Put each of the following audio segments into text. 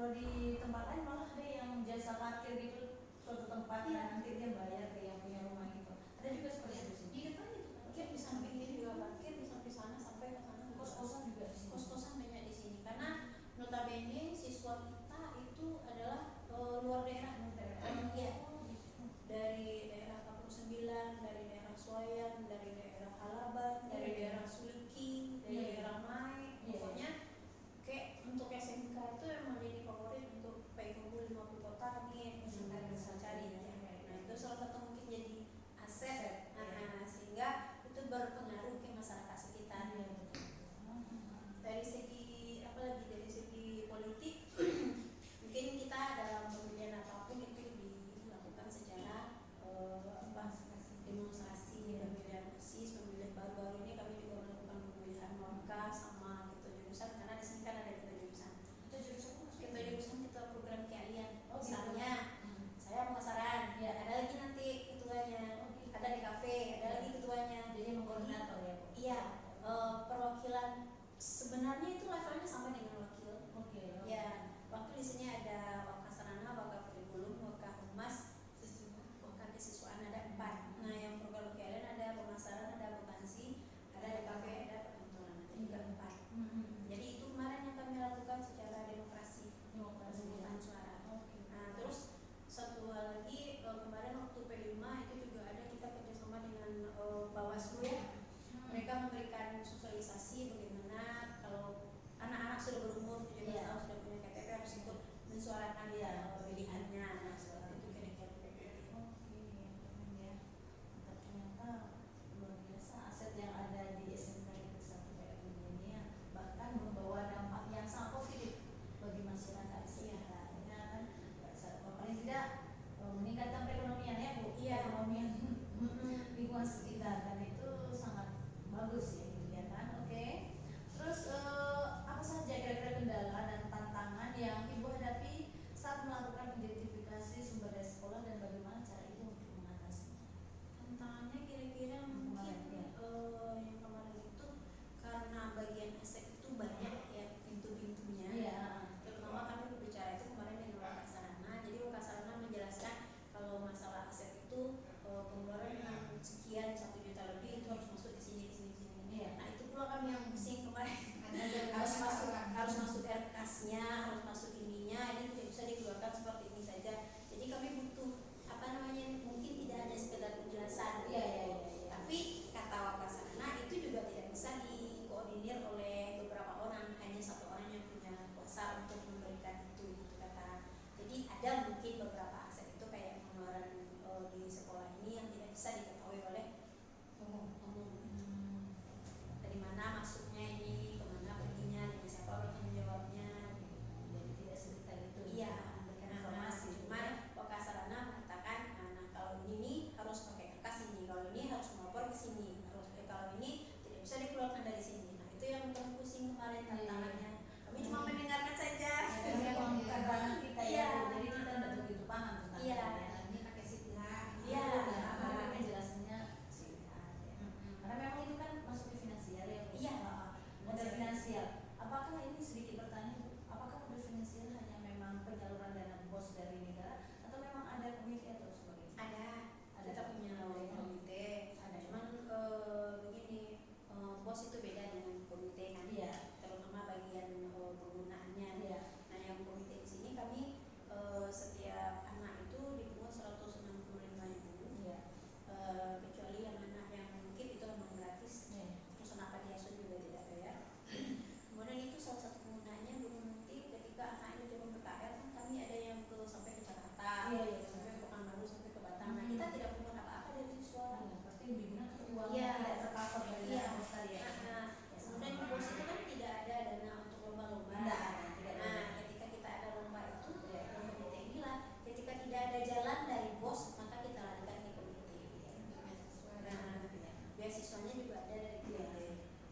Kalau di tempat lain malah ada yang jasa parkir gitu, suatu tempat yang nanti dia bayar ke yang punya rumah gitu. Ada juga seperti itu sih. Di depan itu kan di samping ini juga parkir, di samping sana sampai ke sana. Kos-kosan juga di sini. Kos-kosan banyak di sini karena notabene siswa kita itu adalah luar daerah. Iya. Dari daerah 49, dari daerah Soyan, dari daerah Halaban, dari daerah Suliki, dari daerah Mai. Pokoknya kayak untuk SMK itu emang jadi favorit untuk PKU 50 kota nih kita bisa cari. Nah itu salah satu mungkin jadi aset, sehingga itu berpengaruh ke masyarakat sekitar. Dari segi apalagi dari segi politik mungkin kita dalam pemilihan apapun itu dilakukan secara demonstrasi, pemilihan OSIS, pemilihan baru-baru ini kami juga melakukan pemilihan warga sama gitu jurusan karena di sini kan ada kita jurusan. Kita jurusan kita program keahlian. Misalnya saya pemasaran, ada lagi nanti ketuanya, ada di kafe, ada lagi ketuanya. Jadi mengkoordinator ya Bu? Iya, perwakilan sebenarnya itu levelnya sama dengan wakil. Ya, waktu di sini ada wakasarana, wakakurikulum, wakahumas, wakakesiswaan ada 4. Nah, yang program keahlian ada pemasaran, ada akuntansi, ada di kafe, ada perkantoran, ada juga 4. Jadi itu kemarin yang kami lakukan secara demokrasi, pemungutan suara. Nah, terus satu hal lagi kemarin waktu P5 itu juga ada kita kerjasama dengan Bawaslu ya. Mereka memberikan sosialisasi bagaimana kalau anak-anak sudah berumur 17 tahun sudah punya KTP harus ikut mensuarakan pilihannya. Nah, seperti itu kira-kira. Ternyata luar biasa aset yang ada di SMK Negeri 1 PFU ini ya, bahkan membawa dampak yang sangat positif bagi masyarakat sekitar. Ya kan, paling tidak meningkatkan perekonomian ya Bu, perekonomian lingkungan sekitar, dan itu sangat bagus ya gitu ya kan. Oke. Terus apa saja kira-kira kendala dan tantangan yang Ibu hadapi saat melakukan identifikasi sumber daya sekolah dan bagaimana cara Ibu untuk mengatasinya? Tantangannya kira-kira mungkin yang kemarin itu karena bagian aset itu banyak ya pintu-pintunya. Terutama kami berbicara itu kemarin dengan Wakasarana. Jadi Wakasarana menjelaskan kalau masalah aset itu pengeluaran dengan sekian 1 juta lebih itu harus masuk di sini. Nah itu pula kami yang pusing kemarin. harus masuk RKAS-nya, harus masuk ininya, ini tidak bisa dikeluarkan seperti ini saja. Jadi kami butuh mungkin tidak hanya sekedar penjelasan. Tapi kata Wakasarana itu juga tidak bisa dikoordinir oleh beberapa orang, hanya 1 orang yang punya kuasa untuk memberikan itu gitu kata. Jadi ada mungkin beberapa aset itu kayak pengeluaran di sekolah ini yang tidak bisa diketahui oleh umum. Dari mana masuknya ini, kemana perginya, dari siapa bertanggung jawabnya. Jadi tidak sedetail itu. Iya, memberikan informasi. Cuman Wakasarana mengatakan, nah kalau ini harus pakai kertas ini, kalau ini harus melapor ke sini, kalau ini tidak bisa dikeluarkan dari sini. Nah itu yang pusing kemarin tantangannya. Kami cuma mendengarkan saja. Memang bukan ranah kita ya, jadi kita tidak begitu paham tentang ini pakai silat. Karena jelasannya silat. Karena memang itu kan masuk ke finansial ya. Modal finansial. Apakah ini sedikit bertanya, apakah modal finansial hanya memang penyaluran dana BOS dari negara atau memang ada komite atau sebagainya? Ada. Kita punya komite. Cuman begini, BOS itu beda dengan komite kan. Terutama bagian penggunaannya. Nah yang komite di sini kami setiap anak itu dipungut 165.000. Kecuali anak-anak yang mungkin itu memang gratis. Terus anak pantiasuhan juga tidak bayar. Kemudian itu salah satu penggunaannya belum nanti ketika anak itu turun ke KL kan kami ada yang sampai ke Jakarta, sampai ke Pekanbaru, sampai ke Batam. Nah kita tidak pungut apa-apa dari siswa. Pasti digunakan uangnya tidak tercover dari dana BOS tadi ya. Kemudian di BOS itu kan tidak ada dana untuk lomba-lomba. Nah ketika kita ada lomba itu, komite inilah ketika tidak ada jalan dari BOS maka kita larikan ke komite. Nah beasiswanya juga ada dari komite.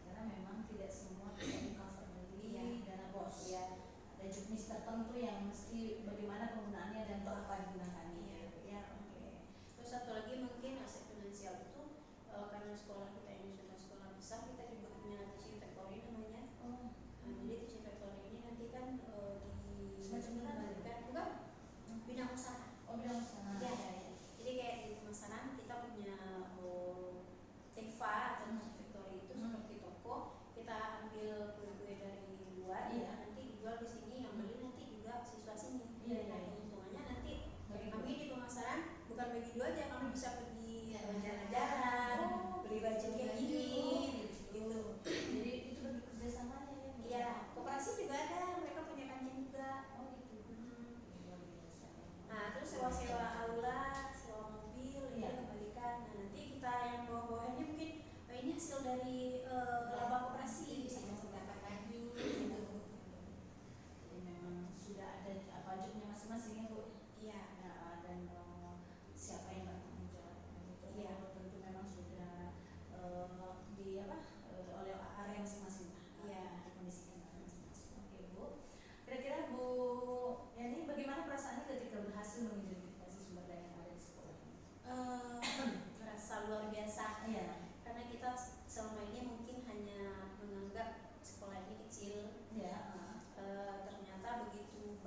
Karena memang tidak semua bisa di-cover dari dana BOS. Ada juknis tertentu yang mesti bagaimana penggunaannya dan untuk apa digunakannya. Terus satu lagi mungkin aset finansial itu karena sekolah kita ini sudah sekolah besar, kita juga punya teaching factory namanya. Jadi teaching factory ini nanti kan di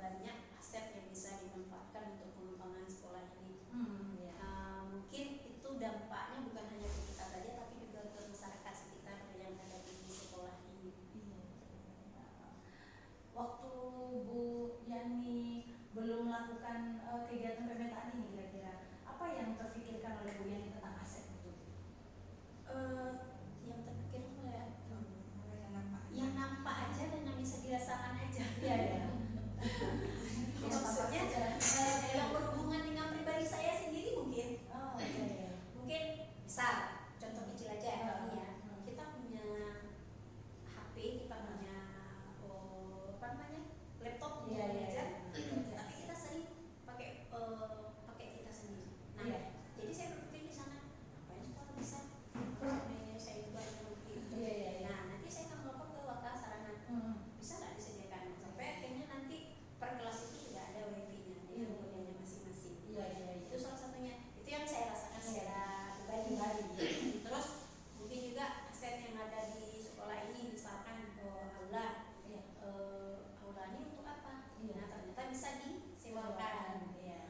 banyak aset yang bisa dimanfaatkan untuk pengembangan sekolah ini. Ya. Mungkin itu dampaknya bukan hanya ke kita saja, tapi juga ke masyarakat sekitar yang ada di sekolah ini. Iya. Waktu Bu Yani belum melakukan kegiatan pemetaan ini, kira-kira apa yang terfikirkan oleh Bu Yani tentang aset itu? Yang terpikir yang nampak aja dan yang bisa dirasakan aja. Iya, ya. Maksudnya yang berhubungan dengan pribadi saya sendiri mungkin. Oh, iya. Mungkin misal contoh kecil aja ini ya. Kita punya HP, kita punya apa namanya? Laptop Iya, iya, aja. iya. Tapi kita sering pakai kita sendiri. Nah, Iya. jadi saya berpikir di sana, apa yang sekolah bisa? Sebenarnya saya juga yang berpikir. Iya, iya, iya. Nah, nanti saya akan melapor ke Wakil Sarana. Bisa nggak disediakan? Sampai akhirnya nanti per kelas itu sudah ada wifi-nya, Iya. kemudiannya masing-masing. Iya, iya, iya. Itu salah satunya. Itu yang saya rasakan secara pribadi. Terus mungkin juga aset yang ada di sekolah ini, misalkan aula. Iya. Aula ini untuk apa? Iya. Nah, ternyata bisa disewakan. Iya.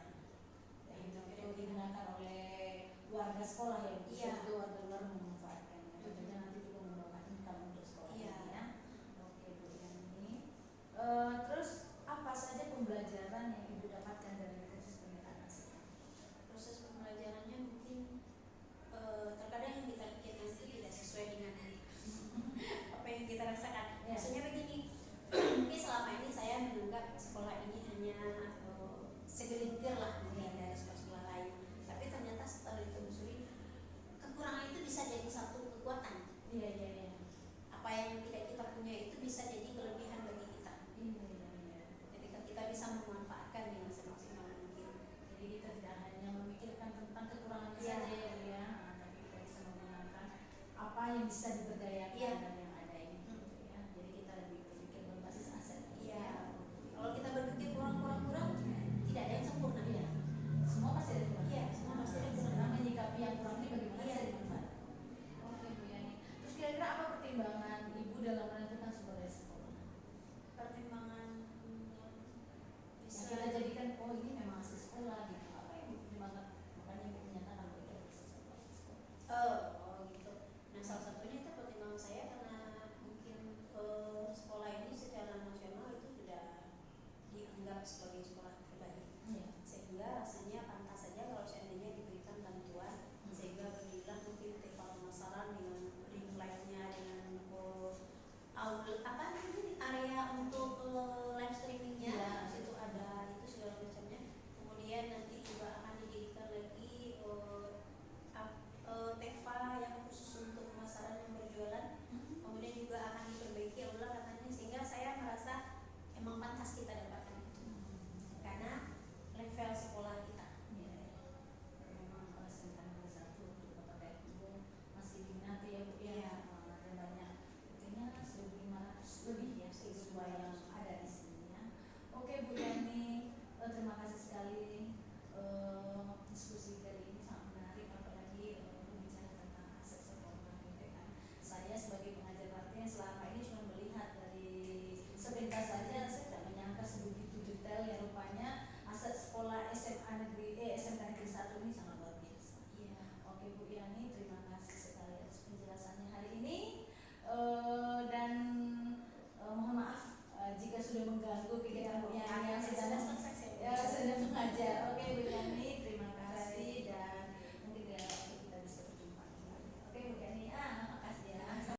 Itu digunakan oleh warga sekolah ya. Iya. Itu warga luar memanfaatkannya. Tentunya nanti juga membawa income untuk sekolah. Iya. Ya. Oke, Bu Yani. Terus apa saja pembelajaran yang Ibu dapatkan dari kursus pemetaan aset? Proses pembelajarannya mungkin terkadang yang kita pikirkan itu tidak sesuai dengan apa yang kita rasakan. Ya. Maksudnya begini, mungkin selama ini saya menganggap sekolah ini hanya segelintir lah mungkin dari sekolah-sekolah lain. Tapi ternyata setelah ditelusuri, kekurangan itu bisa jadi satu kekuatan. Iya, iya, iya. Apa yang tidak kita punya itu bisa jadi kelebihan bagi kita. Iya, iya, iya. Ketika kita bisa memanfaatkan dengan semaksimal mungkin. Jadi kita tidak hanya memikirkan tentang kekurangan Iya. saja ya, Bu ya, tapi kita bisa menggunakan apa yang bisa diberdayakan Iya. dari yang ada ini, gitu ya. Jadi kita lebih berpikir berbasis aset. Iya. Kalau kita berpikir kurang, tidak ada yang sempurna. Iya. Semua pasti ada kurang. Iya, semua pasti ada kurang. Sekarang menyikapi yang kurang ini bagaimana Iya. bisa dimanfaatkan. Oke, Bu Yani. Terus kira-kira apa pertimbangan Ibu dalam menentukan sebuah sekolah? Pertimbangan Yang bisa kita jadikan, oh ini memang asli sekolah gitu. Apa yang Ibu pertimbangkan? Makanya Ibu menyatakan bahwa itu asli sekolah. gitu. Nah, salah satunya itu pertimbangan saya karena mungkin sekolah ini secara nasional itu sudah dianggap sebagai sekolah terbaik, Iya. sehingga rasanya